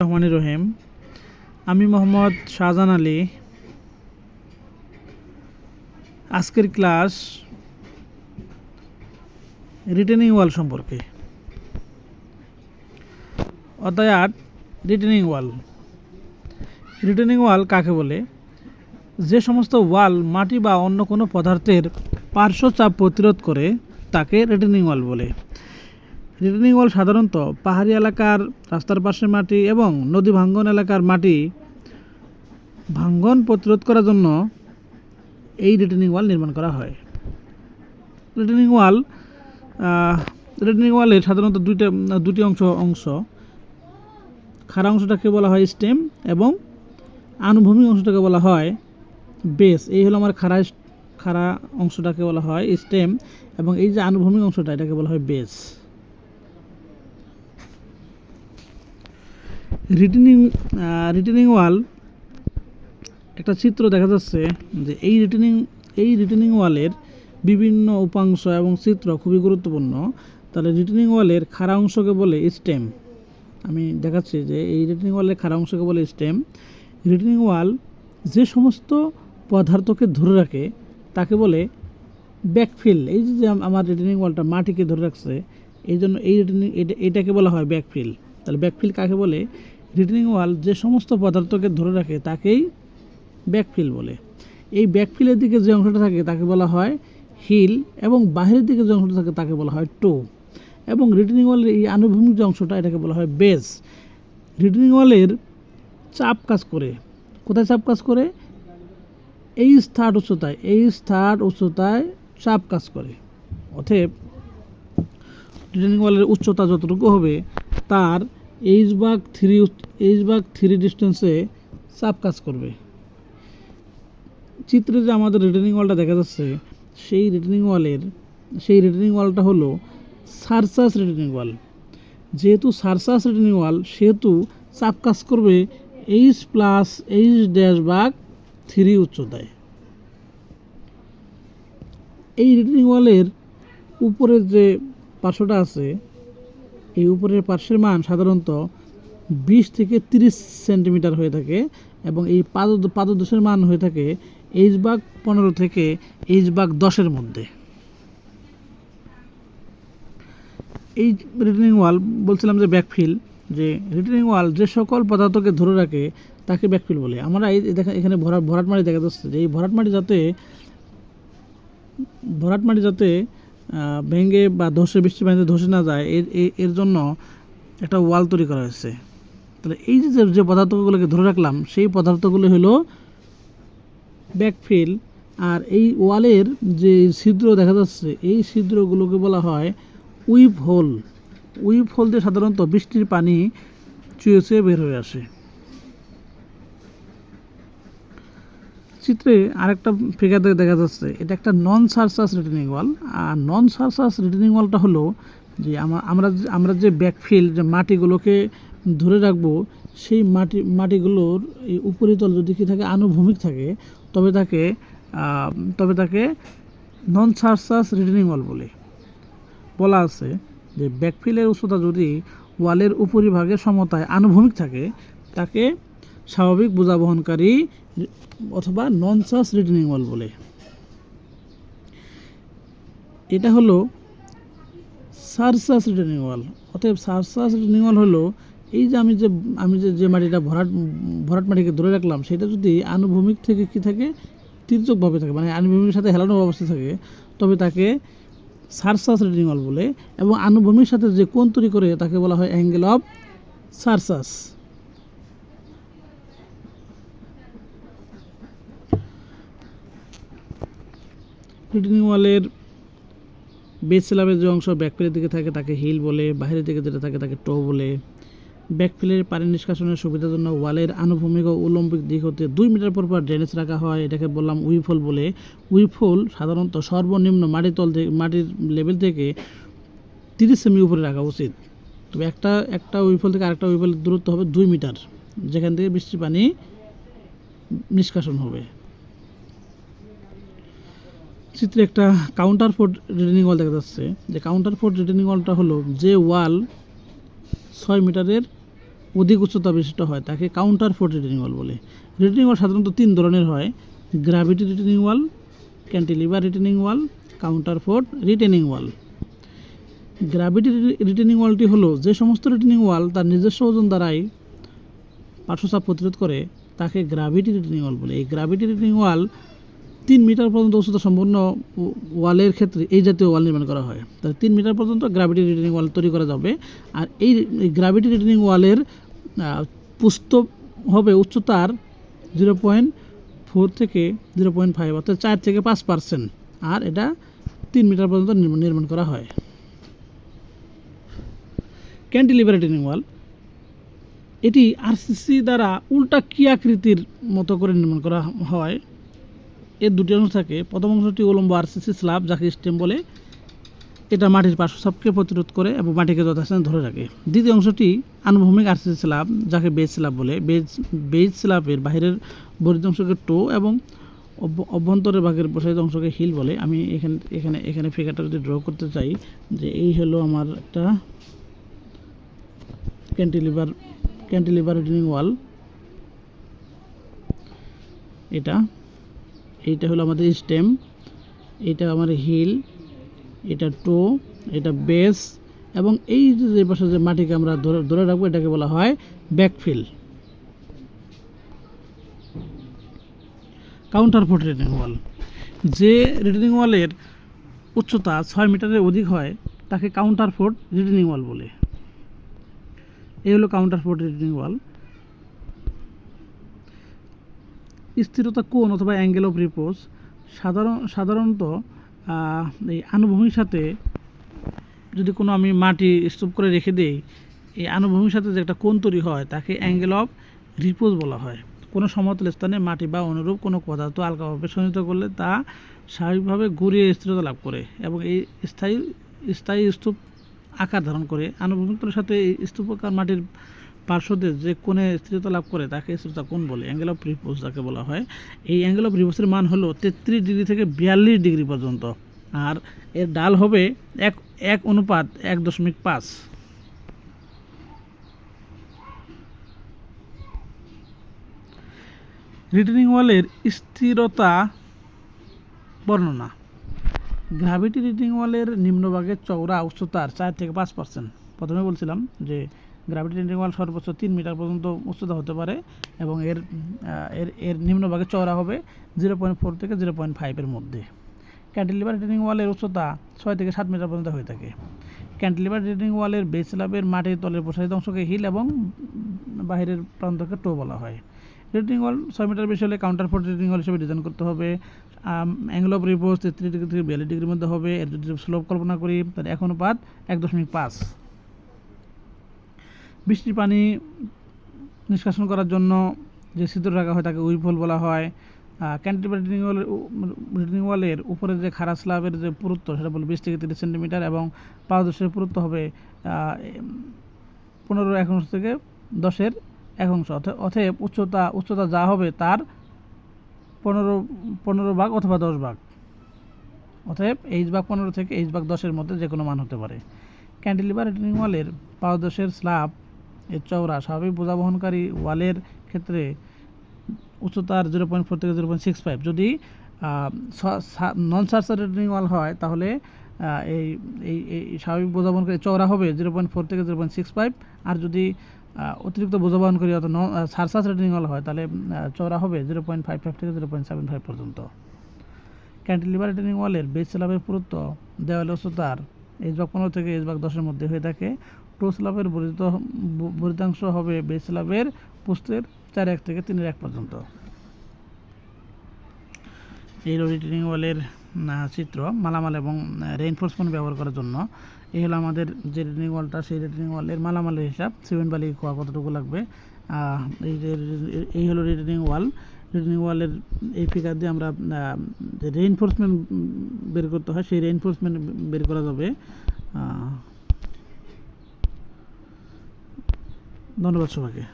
রহমানির রহিম। আমি মোহাম্মদ শাহজাহান আলী। আজকের ক্লাস রিটেনিং ওয়াল সম্পর্কে। অধ্যায় ৮, রিটেনিং ওয়াল। রিটেনিং ওয়াল কাকে বলে? যে সমস্ত ওয়াল মাটি বা অন্য কোনো পদার্থের পার্শ্ব চাপ প্রতিরোধ করে তাকে রিটেনিং ওয়াল বলে। রিটেনিং ওয়াল সাধারণত পাহাড়ি এলাকার রাস্তার পাশের মাটি এবং নদী ভাঙ্গন এলাকার মাটি ভাঙ্গন প্রতিরোধ করার জন্য এই রিটেনিং ওয়াল নির্মাণ করা হয়। রিটেনিং ওয়ালের সাধারণত দুটি অংশ। খাড়া অংশটাকে বলা হয় স্টেম এবং আনুভূমিক অংশটাকে বলা হয় বেস। এই হলো আমার খাড়া অংশটাকে বলা হয় স্টেম এবং এই যে আনুভূমিক অংশটা এটাকে বলা হয় বেস। রিটেনিং ওয়াল একটা চিত্র দেখা যাচ্ছে যে এই রিটেনিং ওয়ালের বিভিন্ন উপাংশ এবং চিত্র খুবই গুরুত্বপূর্ণ। তাহলে রিটেনিং ওয়ালের খাড়া অংশকে বলে স্টেম। আমি দেখাচ্ছি যে এই রিটেনিং ওয়ালের খাড়া অংশকে বলে স্টেম। রিটেনিং ওয়াল যে সমস্ত পদার্থকে ধরে রাখে তাকে বলে ব্যাকফিল। এই যে আমার রিটেনিং ওয়ালটা মাটিকে ধরে রাখছে, এই জন্য এটাকে বলা হয় ব্যাকফিল। তাহলে ব্যাকফিল কাকে বলে? রিটেনিং ওয়াল যে সমস্ত পদার্থকে ধরে রাখে তাকেই ব্যাকফিল বলে। এই ব্যাকফিলের দিকে যে অংশটা থাকে তাকে বলা হয় হিল এবং বাহিরের দিকে যে অংশটা থাকে তাকে বলা হয় টো। এবং রিটেনিং ওয়ালের এই আনুভূমিক যে অংশটা এটাকে বলা হয় বেস। রিটেনিং ওয়ালের চাপ কাজ করে কোথায়? চাপ কাজ করে এই স্থান উচ্চতায় চাপ কাজ করে। অতএব রিটেনিং ওয়ালের উচ্চতা যতটুকু হবে তার h/3 ডিস্টেন্সে চাপ কাজ করবে। চিত্রে যে আমাদের রিটেনিং ওয়ালটা দেখা যাচ্ছে সেই রিটেনিং ওয়ালটা হলো সারচাস রিটেনিং ওয়াল। যেহেতু সারচাস রিটেনিং ওয়াল সেহেতু চাপ কাজ করবে h+h' উচ্চতায়। এই রিটেনিং ওয়ালের উপরের যে পার্শ্বটা আছে এই উপরের পার্শ্বের মান সাধারণত 20 থেকে 30 সেন্টিমিটার হয়ে থাকে এবং এই পাদদেশের মান হয়ে থাকে h/15 থেকে h/10 মধ্যে। এই রিটেনিং ওয়াল বলছিলাম যে ব্যাকফিল, যে রিটেনিং ওয়াল যে সকল পদার্থকে ধরে রাখে তাকে ব্যাকফিল বলে। আমরা এখানে ভরাট মাটি দেখা যাচ্ছে যে এই ভরাট মাটি যাতে ভেঙে বা বৃষ্টি পানিতে ধসে না যায় এর জন্য একটা ওয়াল তৈরি করা হয়েছে। তাহলে এই যে পদার্থগুলোকে ধরে রাখলাম সেই পদার্থগুলো হলো ব্যাকফিল। আর এই ওয়ালের যে ছিদ্র দেখা যাচ্ছে এই ছিদ্রগুলোকে বলা হয় উইপ হোল দিয়ে সাধারণত বৃষ্টির পানি চুয়ে বের হয়ে আসে। চিত্রে আরেকটা ফিগার দেখা যাচ্ছে এটা একটা নন সারচাস রিটেনিং ওয়াল। আর নন সারচাস রিটেনিং ওয়ালটা হলো যে আমরা যে ব্যাকফিল যে মাটিগুলোকে ধরে রাখবো সেই মাটিগুলোর এই উপরিতল যদি কি থাকে আনুভূমিক থাকে তবে তাকে নন সারচাস রিটেনিং ওয়াল বলা আছে যে ব্যাকফিলের উচ্চতা যদি ওয়ালের উপরিভাগের সমতায় আনুভূমিক থাকে তাকে স্বাভাবিক বোঝা বহনকারী অথবা নন সারচাস রিটেনিং ওয়াল বলে। এটা হলো সারচাস রিটেনিং ওয়াল। অতএব সারচাস রিটেনিং ওয়াল হলো এই যে আমি যে মাটিটা ভরাট মাটিকে ধরে রাখলাম সেটা যদি আনুভূমিক থেকে কি থাকে তির্যকভাবে থাকে, মানে আনুভূমিকের সাথে হেলানো অবস্থা থাকে তবে তাকে সারচাস রিটেনিং ওয়াল বলে। এবং আনুভূমিক সাথে যে কোণ তৈরি করে তাকে বলা হয় অ্যাঙ্গেল অফ সারচাস। রিটেনিং ওয়ালের বেস স্ল্যাবের যে অংশ ব্যাকফিলের দিকে থাকে তাকে হিল বলে, বাইরের দিকে যেটা থাকে তাকে টো বলে। ব্যাকফিলের পানি নিষ্কাশনের সুবিধার জন্য ওয়ালের আনুভূমিক ও উলম্বিক দিক হতে 2 মিটার পর ড্রেনেজ রাখা হয়। এটাকে বললাম উইপ হোল বলে। উইপ হোল সাধারণত সর্বনিম্ন মাটির লেভেল থেকে 30 সেমি উপরে রাখা উচিত। তবে একটা উইপ হোল থেকে আরেকটা উইপ হোলের দূরত্ব হবে 2 মিটার, যেখান থেকে বৃষ্টির পানি নিষ্কাশন হবে। চিত্রে একটা কাউন্টারফোর্ট রিটেনিং ওয়াল দেখা যাচ্ছে। যে কাউন্টারফোর্ট রিটেনিং ওয়ালটা হলো যে ওয়াল 6 মিটারের অধিক উচ্চতা বিশিষ্ট হয় তাকে কাউন্টার ফোর্ট রিটেনিং ওয়াল বলে। রিটেনিং ওয়াল সাধারণত 3 ধরনের হয়: গ্র্যাভিটি রিটেনিং ওয়াল, ক্যান্টিলিভার রিটেনিং ওয়াল, কাউন্টার ফোর্ট রিটেনিং ওয়াল। গ্র্যাভিটি রিটেনিং ওয়ালটি হলো যে সমস্ত রিটেনিং ওয়াল তার নিজস্ব ওজন দ্বারাই পার্শ্বচাপ প্রতিরোধ করে তাকে গ্র্যাভিটি রিটেনিং ওয়াল বলে। এই গ্র্যাভিটি রিটেনিং ওয়াল 3 মিটার পর্যন্ত উচ্চতা সম্পন্ন ওয়ালের ক্ষেত্রে এই জাতীয় ওয়াল নির্মাণ করা হয়। তাহলে 3 মিটার পর্যন্ত গ্র্যাভিটি রিটেনিং ওয়াল তৈরি করা যাবে। আর এই গ্র্যাভিটি রিটেনিং ওয়ালের প্রস্থ হবে উচ্চতার 0.4 থেকে 0.5 অর্থাৎ 4 থেকে 5%। আর এটা 3 মিটার পর্যন্ত নির্মাণ করা হয়। ক্যান্টিলিভার রিটেনিং ওয়াল, এটি আরসিসি দ্বারা উল্টা কি আকৃতির মতো করে নির্মাণ করা হয়। এর দুটি অংশ থাকে। প্রথম অংশটি উলম্ব আরসিসি স্ল্যাব যাকে স্টেম বলে, এটা মাটির পার্শ্বচাপকে প্রতিরোধ করে এবং মাটিকে যথাস্থানে ধরে রাখে। দ্বিতীয় অংশটি আনুভূমিক আরসিসি স্ল্যাব যাকে বেজ স্ল্যাব বলে। বেজ স্ল্যাবের বাইরের বর্ধিত অংশকে টো এবং অভ্যন্তরের ভাগের প্রসারিত অংশকে হিল বলে। আমি এখানে ফিগারটা যদি ড্র করতে চাই, যে এই হলো আমার একটা ক্যান্টিলিভার রিটেনিং ওয়াল, এইটা হলো আমাদের স্টেম, এটা আমার হিল, এটা টো, এটা বেস, এবং এই যে পাশে যে মাটিকে আমরা ধরে রাখবো এটাকে বলা হয় ব্যাকফিল। কাউন্টার ফোর্ট রিটেনিং ওয়াল, যে রিটেনিং ওয়ালের উচ্চতা 6 মিটারের অধিক হয় তাকে কাউন্টার ফোর্ট রিটেনিং ওয়াল বলে। এই হলো কাউন্টার ফোর্ট রিটেনিং ওয়াল। স্থিরতা কোণ অথবা অ্যাঙ্গেল অফ রিপোজ সাধারণত এই আনুভূমির সাথে যদি কোনো আমি মাটি স্তূপ করে রেখে দিই, এই আনুভূমির সাথে যে একটা কোণ তৈরি হয় তাকে অ্যাঙ্গেল অফ রিপোজ বলা হয়। কোনো সমতল স্থানে মাটি বা অনুরূপ কোনো পদার্থ হালকাভাবে সঞ্চিত করলে তা স্বাভাবিকভাবে ঘুরিয়ে স্থিরতা লাভ করে এবং এই স্থায়ী স্তূপ আকার ধারণ করে। আনুভূমিক তলের সাথে এই স্তূপাকার মাটির পার্শ্বদের যে কোণে স্থিরতা লাভ করে তাকে স্থিরতা কোণ বলে, অ্যাঙ্গেল অফ রিপোজ যাকে বলা হয়। এই অ্যাঙ্গেল অফ রিপোজের মান হলো 33 ডিগ্রি থেকে 42 ডিগ্রি পর্যন্ত, আর এর ডাল হবে 1:1.5। রিটেনিং ওয়ালের স্থিরতা বর্ণনা। গ্র্যাভিটি রিটেনিং ওয়ালের নিম্নভাগের চওড়া উচ্চতার 4 থেকে 5%। প্রথমে বলছিলাম যে গ্র্যাভিটি রিটেনিং ওয়াল সর্বোচ্চ 3 মিটার পর্যন্ত উচ্চতা হতে পারে এবং এর নিম্নভাগের চওড়া হবে 0.4 থেকে 0.5 এর মধ্যে। ক্যান্টিলিভার রিটেনিং ওয়ালের উচ্চতা 6 থেকে 7 মিটার পর্যন্ত হয়ে থাকে। ক্যান্টিলিভার রিটেনিং ওয়ালের বেস স্ল্যাবের মাটির তলের প্রসারিত অংশকে হিল এবং বাহিরের প্রান্তকে টো বলা হয়। রিটেনিং ওয়াল 6 মিটার বেশি হলে কাউন্টার ফোর্ট রিটেনিং ওয়াল হিসেবে ডিজাইন করতে হবে। অ্যাঙ্গেল অফ রিপোজ 33 ডিগ্রি থেকে 42 ডিগ্রির মধ্যে হবে। এর যদি স্লোপ কল্পনা করি তাহলে 1:1.5। বৃষ্টির পানি নিষ্কাশন করার জন্য যে ছিদ্র রাখা হয় তাকে উইপ হোল বলা হয়। ক্যান্টিলিভার রিটেনিং ওয়ালের উপরে যে খাড়া স্ল্যাবের যে পুরুত্ব সেটা বলে 20 থেকে 30 সেন্টিমিটার এবং পাদদেশের পুরুত্ব হবে 15 থেকে 10 অতএব উচ্চতা যা হবে তার 15 ভাগ অথবা 10 ভাগ। অতএব h/15 থেকে h/10 মধ্যে যে কোনো মান হতে পারে। ক্যান্টিলিভার রিটেনিং ওয়ালের পাদদেশের স্ল্যাব এর চওড়া স্বাভাবিক বোঝা বহনকারী ওয়ালের ক্ষেত্রে উচ্চতার 0.4 থেকে 0.65। যদি নন সারচার রিটেনিং ওয়াল হয় তাহলে এই স্বাভাবিক বোঝা বহনকারী চওড়া হবে 0.4 থেকে 0.65। আর যদি অতিরিক্ত বোঝা বহনকারী অর্থাৎ সারচার রিটেনিং ওয়াল হয় তাহলে চওড়া হবে 0.55 থেকে 0.75 পর্যন্ত। ক্যান্টিলিভার রিটেনিং ওয়ালের বেস স্ল্যাবের পুরুত্ব দেওয়ালের উচ্চতার h/15 থেকে h/10 এর মধ্যে হয়ে থাকে। টো স্ল্যাবের বর্ধিতাংশ হবে বেস স্ল্যাবের প্রস্থের 4.1 থেকে 3.1 পর্যন্ত। এই রিটেনিং ওয়ালের চিত্র মালামাল এবং রেইনফোর্সমেন্ট ব্যবহার করার জন্য। এই হলো আমাদের যে রিটেনিং ওয়ালটা, সেই রিটেনিং ওয়ালের মালামালের হিসাব, সিমেন্ট বালি কতটুকু লাগবে। এই হলো রিটেনিং ওয়াল। রিটেনিং ওয়ালের এই ফিগার দিয়ে আমরা যে রেইনফোর্সমেন্ট বের করতে হয় সেই রেইনফোর্সমেন্ট বের করা যাবে। ধন্যবাদ সবাইকে।